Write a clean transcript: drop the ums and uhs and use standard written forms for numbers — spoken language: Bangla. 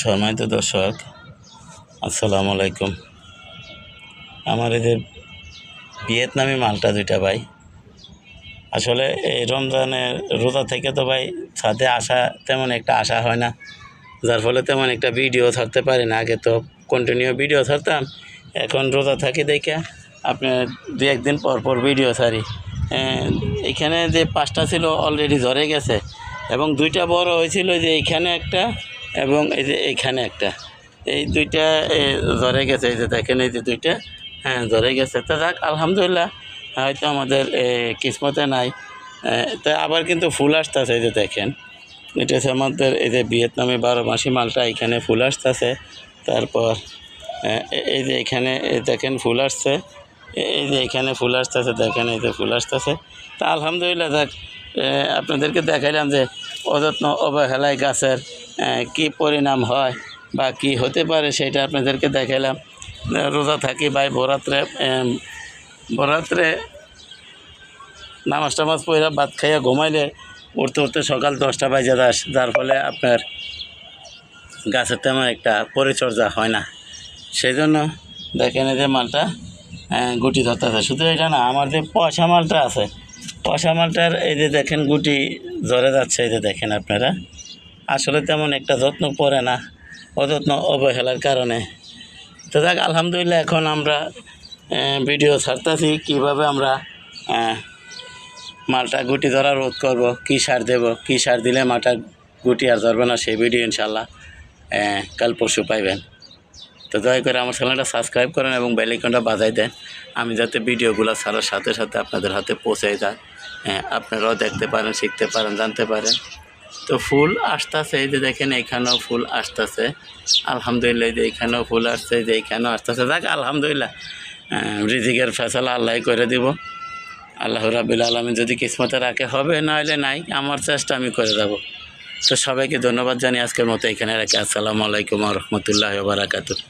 সম্মানিত দর্শক, আসসালামু আলাইকুম। আমার এই যে ভিয়েতনামি মালটা দুইটা ভাই, আসলে এই রমজানের রোজা থেকে তো ভাই ছাদে আসা তেমন একটা আসা হয় না, যার ফলে তেমন একটা ভিডিও ছাড়তে পারি না। আগে তো কন্টিনিউ ভিডিও ছাড়তাম, এখন রোজা থাকি দেখে আপনার দু একদিন পর পর ভিডিও ছাড়ি। এখানে যে 5টা ছিল অলরেডি ঝরে গেছে, এবং দুইটা বড় হয়েছিল, যে এইখানে একটা এবং এই যে এইখানে একটা, এই দুইটা ঝরে গেছে। এই যে দেখেন, এই যে দুইটা ঝরে গেছে। তো যাক, আলহামদুলিল্লাহ, হয়তো আমাদের কিসমতে নাই। তো আবার কিন্তু ফুল আসতেছে। এই যে দেখেন, এটা হচ্ছে আমাদের এই যে ভিয়েতনামি 12 মাসি মালটা, এখানে ফুল আসতেছে। তারপর এই যে এখানে দেখেন ফুল আসছে, এই যে এখানে ফুল আসতেছে, দেখেন এই যে ফুল আসতেছে। তা আলহামদুলিল্লাহ, যাক, আপনাদেরকে দেখাইলাম যে অযত্ন অবহেলায় গাছের কি পরিণাম হয় বা কি হতে পারে, সেটা আপনাদেরকে দেখাইলাম। রোজা থাকি ভাই, বরাত্রে নামাজ টামাজ পড়া ভাত খাইয়া ঘুমাইলে উঠতে উঠতে সকাল 10টা বাজে যায়, যার ফলে আপনার গাছের তেমন একটা পরিচর্যা হয় না। সেই জন্য দেখেন এই যে মালটা গুটি ধরতেছে। শুধু এটা না, আমার যে পয়সা মালটা আছে, পয়সা মালটার এই যে দেখেন গুটি ঝরে যাচ্ছে। এই যে দেখেন আপনারা, আসলে তেমন একটা যত্ন পড়ে না, অযত্ন অবহেলার কারণে। তো যাক, আলহামদুলিল্লাহ, এখন আমরা ভিডিও ছাড়তেছি কীভাবে আমরা মালটা গুটি ধরা রোধ করব, কী সার দেব, কী সার দিলে মালটা গুটি আর ধরবে না, সেই ভিডিও ইনশাল্লাহ কাল পরশু পাইবেন। তো দয়া করে আমার চ্যানেলটা সাবস্ক্রাইব করেন এবং বেল আইকনটা বাজাই দেন, আমি যাতে ভিডিওগুলো ছাড়ার সাথে সাথে আপনাদের হাতে পৌঁছে যায়, আপনারাও দেখতে পারেন, শিখতে পারেন, জানতে পারেন। তো ফুল আসতেছে, এই যে দেখেন এইখানেও ফুল আসতেছে, আলহামদুলিল্লাহ। যে এইখানেও ফুল আসছে, যে এইখানেও আসতেছে। যাক, আলহামদুলিল্লাহ, রিজিকের ফয়সালা আল্লাহ করে দিব। আল্লাহ রাব্বুল আলামিন যদি কিসমতে রাখে হবে, না হলে নাই, আমার চেষ্টা আমি করে যাব। তো সবাইকে ধন্যবাদ জানিয়ে আজকের মতো এখানে রাখি। আসসালামু আলাইকুম ওয়া রাহমাতুল্লাহি ওয়া বারাকাতুহু।